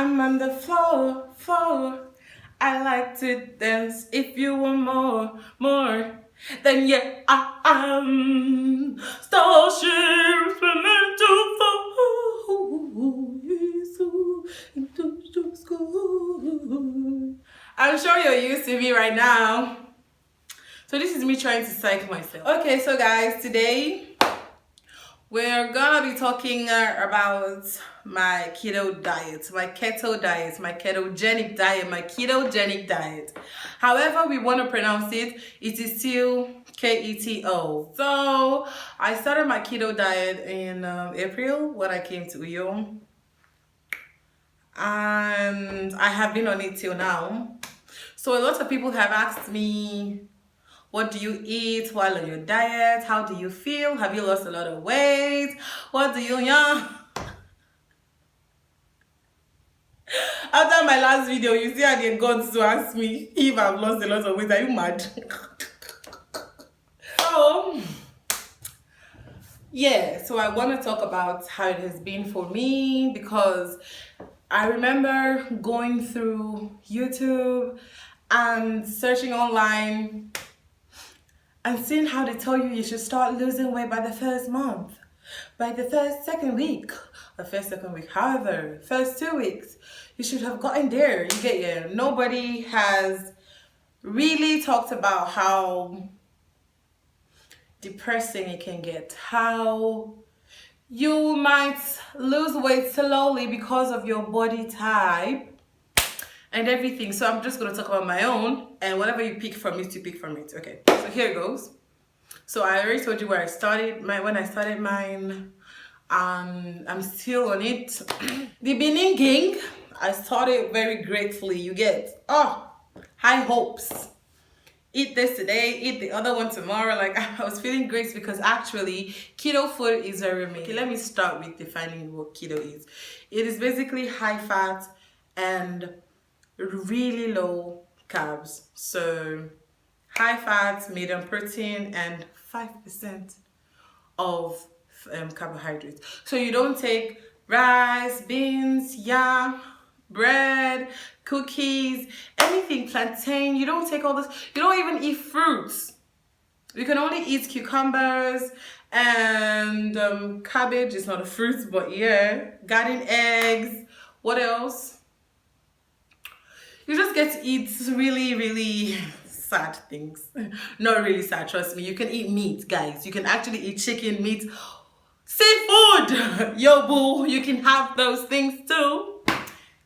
I'm on the floor. I like to dance. If you want more, then yeah, I am. Starship into school. I'm sure you're used to me right now. So this is me trying to psych myself. Okay, so guys, today we're gonna be talking about my keto diet, my keto diet, my ketogenic diet, my ketogenic diet. However we want to pronounce it, it is still KETO. So I started my keto diet in April when I came to Uyo, and I have been on it till now. So a lot of people have asked me, what do you eat while on your diet? How do you feel? Have you lost a lot of weight? What do you After my last video, you see how they got to ask me if I've lost a lot of weight. Are you mad? So yeah, so I want to talk about how it has been for me, because I remember going through YouTube and searching online and seeing how they tell you should start losing weight by the first month, by the second week, however, first 2 weeks, you should have gotten there. You get, yeah. Nobody has really talked about how depressing it can get, how you might lose weight slowly because of your body type and everything. So I'm just gonna talk about my own, and whatever you pick from it, you pick from it. Okay, so here it goes. So I already told you where I started when I started mine. I'm still on it. The beginning gang, I started very gratefully. You get, high hopes. Eat this today, eat the other one tomorrow. Like, I was feeling great, because actually keto food is very amazing. Okay, let me start with defining what keto is. It is basically high fat and really low carbs. So high fat, medium protein, and 5% of carbohydrates. So you don't take rice, beans, yam, bread, cookies, anything, plantain. You don't take all this. You don't even eat fruits. You can only eat cucumbers and cabbage. Is not a fruit, but yeah, garden eggs. What else? You just get to eat really sad things. Not really sad, trust me. You can eat meat, guys. You can actually eat chicken, meat, seafood. Yo boo, you can have those things too.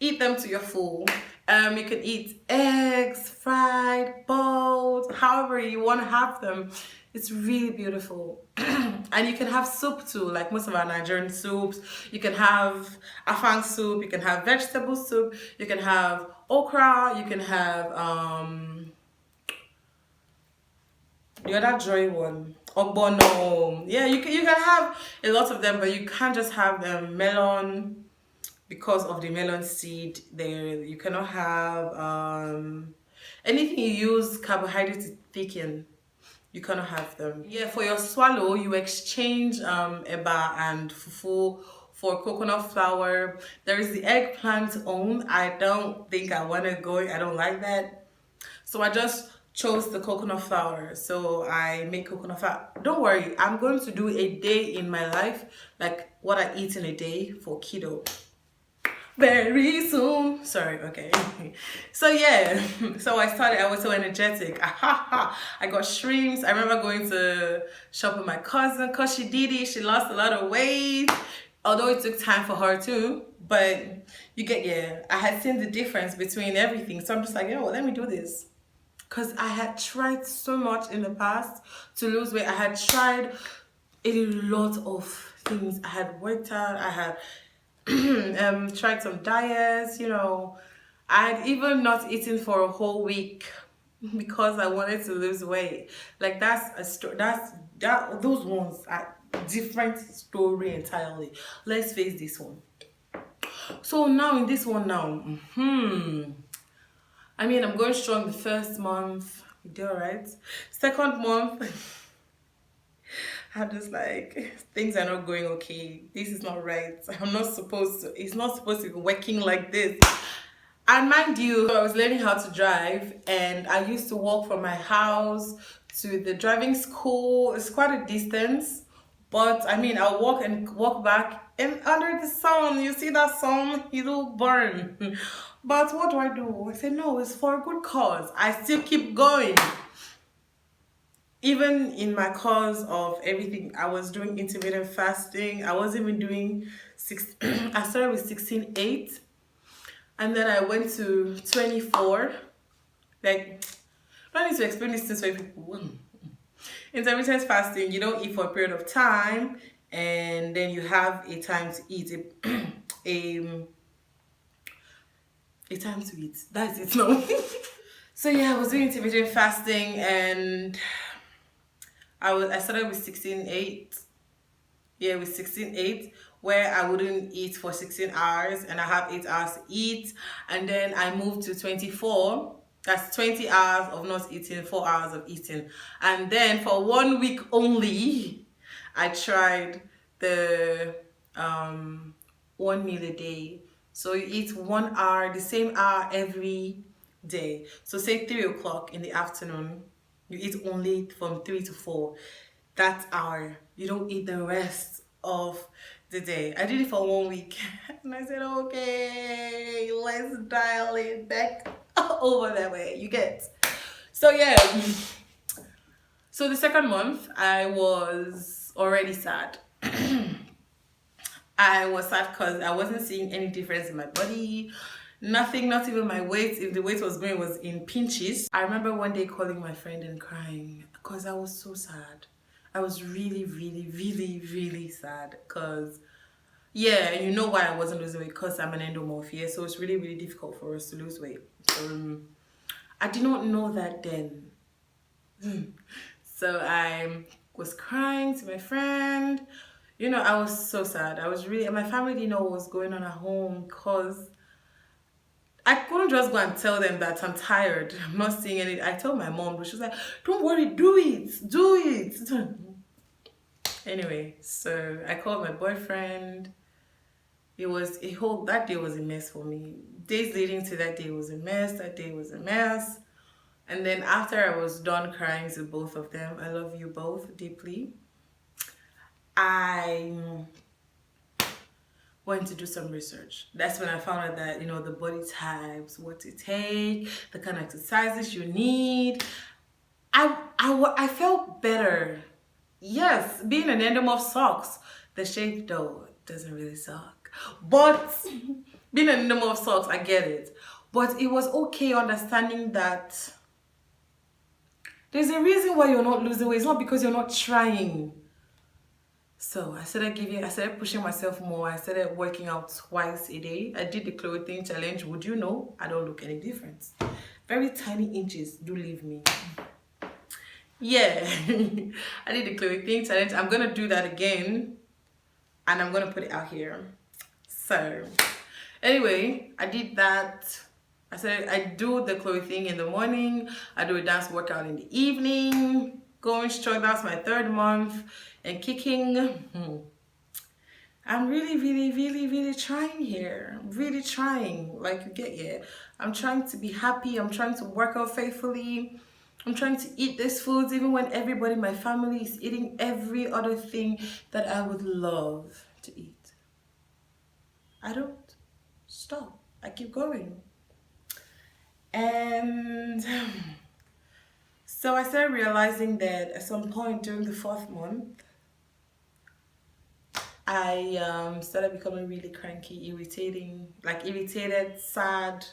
Eat them to your full. You can eat eggs, fried, boiled, however you want to have them. It's really beautiful. And you can have soup too, like most of our Nigerian soups. You can have afang soup, you can have vegetable soup, you can have okra, you can have the other dry one, ogbono. Yeah, you can have a lot of them, but you can't just have melon, because of the melon seed there. You cannot have anything you use carbohydrates to thicken. You cannot have them. Yeah, for your swallow, you exchange eba and fufu for coconut flour. There is the eggplant own. I don't think I want to go. I don't like that. So I just chose the coconut flour. So I make coconut flour. Don't worry, I'm going to do a day in my life, like what I eat in a day for keto, very soon. Sorry, okay. So yeah, so I was so energetic. I got shrimps. I remember going to shop with my cousin, because she did it. She lost a lot of weight, although it took time for her too. But you get, yeah, I had seen the difference between everything. So I'm just like, yo, let me do this. Because I had tried so much in the past to lose weight. I had tried a lot of things. I had worked out. I had tried some diets, you know. I'd even not eaten for a whole week because I wanted to lose weight. Like, that's a story. Those ones are different story entirely. Let's face this one. So now in this one now, I mean, I'm going strong the first month. We did all right. Second month, I'm just like, things are not going okay. This is not right. I'm not supposed to, it's not supposed to be working like this. And mind you, I was learning how to drive, and I used to walk from my house to the driving school. It's quite a distance, but I mean, I'll walk and walk back, and under the sun, you see that sun, it'll burn. But what do? I said, no, it's for a good cause. I still keep going. Even in my cause of everything, I was doing intermittent fasting. I wasn't even doing I started with 16/8, and then I went to 24. Like, I don't need to explain this to people. Intermittent fasting, you don't eat for a period of time, and then you have a time to eat. A time to eat. That's it, no. So yeah, I was doing intermittent fasting, and I started with 16/8. Yeah, with 16/8, where I wouldn't eat for 16 hours and I have 8 hours to eat. And then I moved to 24. That's 20 hours of not eating, 4 hours of eating. And then for 1 week only, I tried the 1 meal a day. So you eat 1 hour, the same hour every day. So say 3 o'clock in the afternoon, you eat only from 3 to 4. That hour, you don't eat the rest of the day. I did it for 1 week, and I said, okay, let's dial it back over that way. You get. So yeah. So the second month, I was already sad. I was sad because I wasn't seeing any difference in my body. Nothing, not even my weight. If the weight was going, was in pinches. I remember one day calling my friend and crying because I was so sad. I was really, really, really, really sad because, yeah, you know why I wasn't losing weight, because I'm an endomorph, yeah, so it's really, really difficult for us to lose weight. I did not know that then. So I was crying to my friend. You know, I was so sad. I was really, my family didn't know what was going on at home because I couldn't just go and tell them that I'm tired, I'm not seeing any. I told my mom, but she was like, don't worry, do it. Anyway, so I called my boyfriend. It was that day was a mess for me. Days leading to that day was a mess. That day was a mess. And then after I was done crying to both of them, I love you both deeply, I went to do some research. That's when I found out that, you know, the body types, what to take, the kind of exercises you need. I felt better. Yes, being an endomorph sucks. The shape though doesn't really suck. But being an endomorph sucks, I get it. But it was okay understanding that there's a reason why you're not losing weight. It's not because you're not trying. So I started pushing myself more. I started working out twice a day. I did the clothing challenge. Would you know, I don't look any different. Very tiny inches do leave me. Yeah. I did the clothing challenge. I'm gonna do that again, and I'm gonna put it out here. So anyway, I did that. I said I do the clothing in the morning, I do a dance workout in the evening, going strong. That's my 3rd month and kicking. I'm really, really, really, really trying here. I'm really trying, like, you get here. I'm trying to be happy. I'm trying to work out faithfully. I'm trying to eat these foods even when everybody in my family is eating every other thing that I would love to eat. I don't stop. I keep going. And so I started realizing that at some point during the 4th month, I started becoming really cranky, irritated, sad.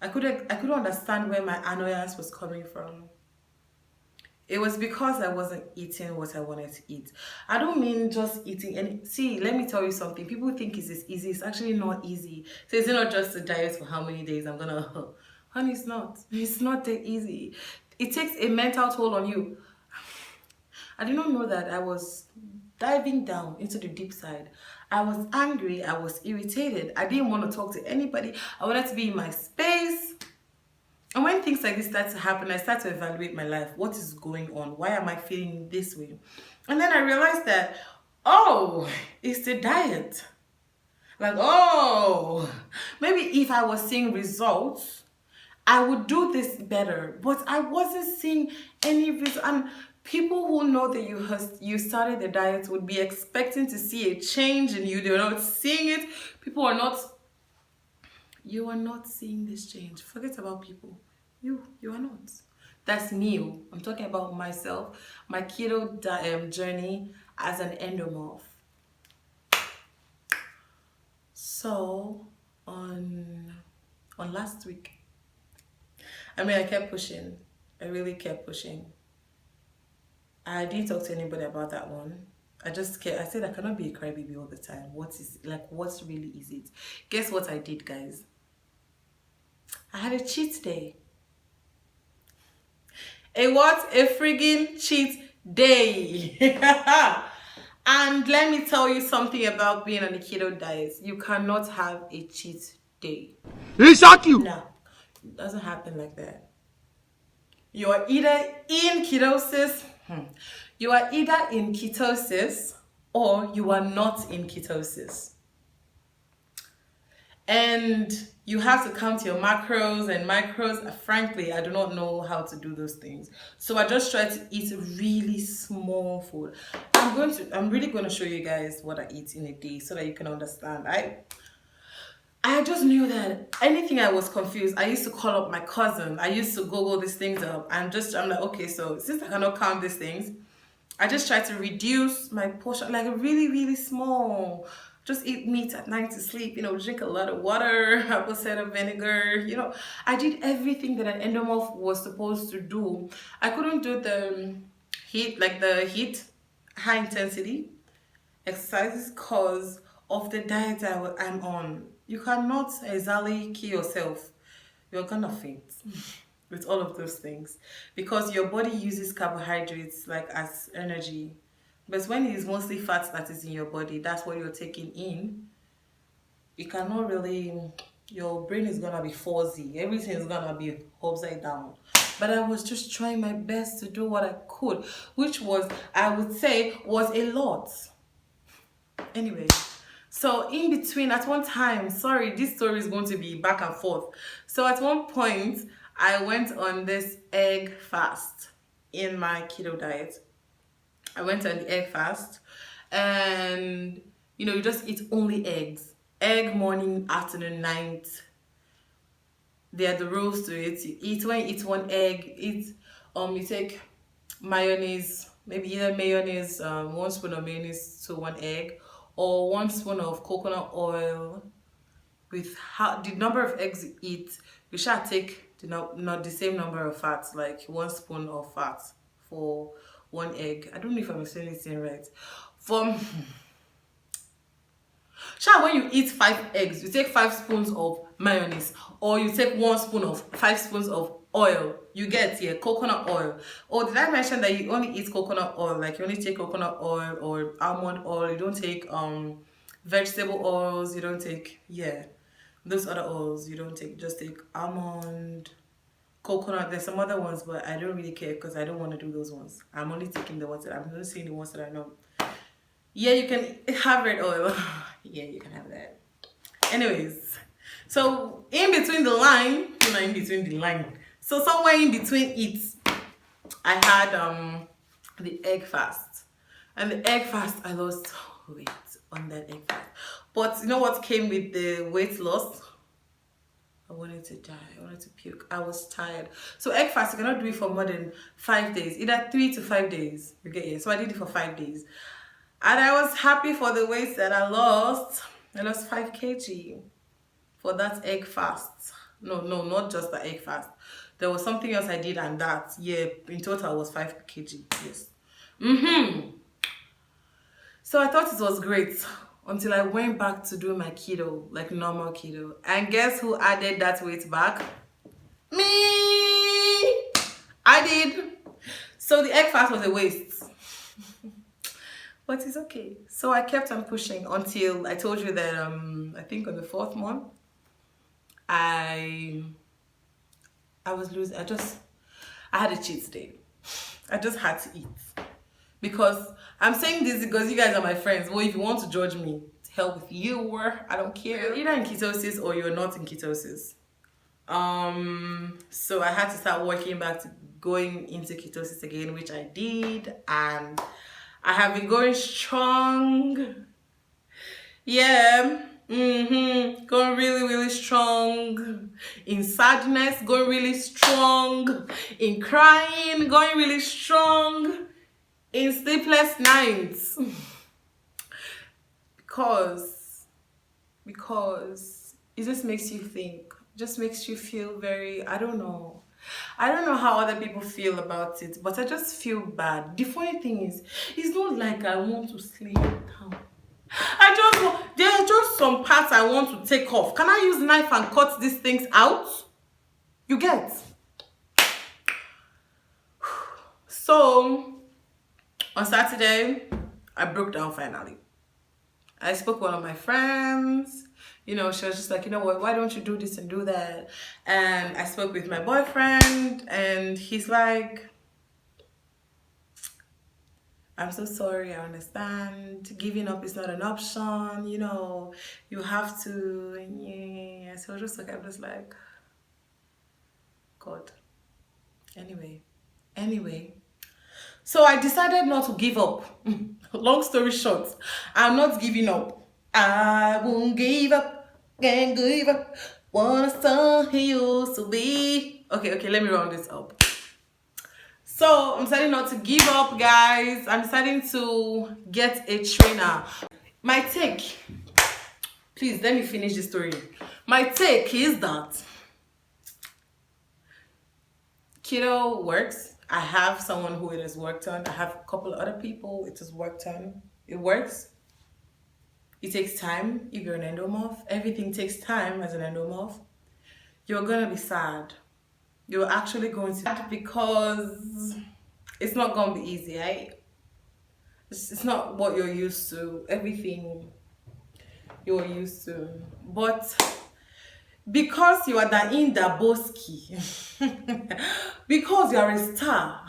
I couldn't understand where my annoyance was coming from. It was because I wasn't eating what I wanted to eat. I don't mean just eating. And see, let me tell you something. People think it's easy. It's actually not easy. So it's not just a diet for how many days I'm gonna. Honey, it's not. It's not that easy. It takes a mental toll on you. I did not know that I was diving down into the deep side. I was angry. I was irritated. I didn't want to talk to anybody. I wanted to be in my space. And when things like this start to happen, I start to evaluate my life. What is going on? Why am I feeling this way? And then I realized that, oh, it's the diet. Like, oh, maybe if I was seeing results, I would do this better. But I wasn't seeing any result. And people who know that you started the diet would be expecting to see a change in you. They're not seeing it. You are not seeing this change. Forget about people. You are not. That's me. I'm talking about myself, my keto journey as an endomorph. So on last week, I mean, I kept pushing. I really kept pushing. I didn't talk to anybody about that one. I said I cannot be a crybaby all the time. What really is it? Guess what I did, guys? I had a cheat day. A what? A friggin' cheat day. And let me tell you something about being on a keto diet. You cannot have a cheat day. He shot you. No, it doesn't happen like that. You are either in ketosis. You are either in ketosis or you are not in ketosis. And you have to count your macros and micros. Frankly, I do not know how to do those things. So I just try to eat really small food. I'm really going to show you guys what I eat in a day so that you can understand. I just knew that anything I was confused, I used to call up my cousin. I used to Google these things up. I'm like, okay, so since I cannot count these things, I just try to reduce my portion, like really, really small. Just eat meat at night to sleep, drink a lot of water, apple cider vinegar, I did everything that an endomorph was supposed to do. I couldn't do the heat, high intensity exercises because of the diet I'm on. You cannot exactly kill yourself. You're gonna faint with all of those things because your body uses carbohydrates like as energy. But when it is mostly fat that is in your body, that's what you're taking in. You cannot really, your brain is gonna be fuzzy. Everything is gonna be upside down. But I was just trying my best to do what I could, which was, I would say, was a lot. Anyway, so in between, at one time, sorry, this story is going to be back and forth. So at one point, I went on this egg fast in my keto diet. I went on the egg fast and you just eat only eggs. Egg morning, afternoon, night. There are the rules to it. When you eat one egg, you take mayonnaise, maybe either mayonnaise, 1 spoon of mayonnaise to 1 egg, or 1 spoon of coconut oil. With the number of eggs you eat, you should take not the same number of fats, like 1 spoon of fat for 1 egg. I don't know if I'm saying anything right. When you eat 5 eggs, you take 5 spoons of mayonnaise, or you take 1 spoon of 5 spoons of oil. You get here coconut oil. Or did I mention that you only eat coconut oil? Like you only take coconut oil or almond oil. You don't take vegetable oils. You don't take those other oils. You don't take. Just take almond, coconut. There's some other ones, but I don't really care because I don't want to do those ones. I'm only taking the ones that I'm only seeing the ones that I know. Yeah, you can have red oil. Yeah, you can have that. Anyways, so in between the line, so somewhere in between it, I had the egg fast. And the egg fast, I lost weight on that egg fast. But you know what came with the weight loss? I wanted to die. I wanted to puke. I was tired. So egg fast, you cannot do it for more than 5 days. Either 3 to 5 days. You get it? So I did it for 5 days. And I was happy for the weight that I lost. I lost 5 kg for that egg fast. No, not just the egg fast. There was something else I did, and that, in total was 5 kg. Yes. So I thought it was great until I went back to do my keto, like normal keto. And guess who added that weight back? Me! I did. So the egg fast was a waste. But it's okay. So I kept on pushing until I told you that I think on the 4th month, I I was losing. I had a cheat day. I just had to eat. Because I'm saying this because you guys are my friends. Well, if you want to judge me, to hell with you. I don't care. You're either in ketosis or you're not in ketosis. So I had to start working back to going into ketosis again, which I did, and I have been going strong. Yeah. Going really strong in sadness, going really strong in crying, going really strong in sleepless nights. because it just makes you think, just makes you feel very, I don't know how other people feel about it, but I just feel bad. The funny thing is, it's not like I want to slay it down. There are just some parts I want to take off. Can I use knife and cut these things out? You get? So, on Saturday, I broke down finally. I spoke to one of my friends. You know, she was just like, you know what, why don't you do this and do that? And I spoke with my boyfriend, and he's like, I'm so sorry, I understand. Giving up is not an option, you know, you have to, yeah. So I'm just like, God. Anyway. So I decided not to give up. Long story short, I'm not giving up. I won't give up, can't give up. What a son he used to be. Okay, let me round this up. So I'm deciding not to give up, guys. I'm deciding to get a trainer. My take, please let me finish the story. My take is that keto works. I have someone who it has worked on. I have a couple of other people it has worked on. It works. It takes time if you're an endomorph. Everything takes time as an endomorph. You're gonna be sad. You're actually going to, because it's not going to be easy, right? It's not what you're used to, everything you're used to. But because you are the Indaboski, because you are a star,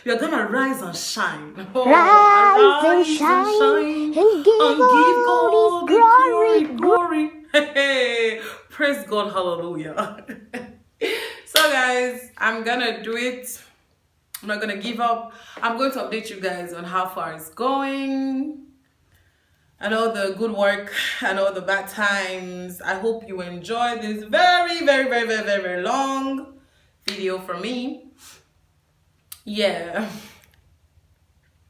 you're gonna rise and shine. Rise and shine and give God the glory. Hey, praise God, hallelujah. So guys, I'm gonna do it. I'm not gonna give up. I'm going to update you guys on how far it's going, and all the good work and all the bad times. I hope you enjoy this very long video from me. Yeah.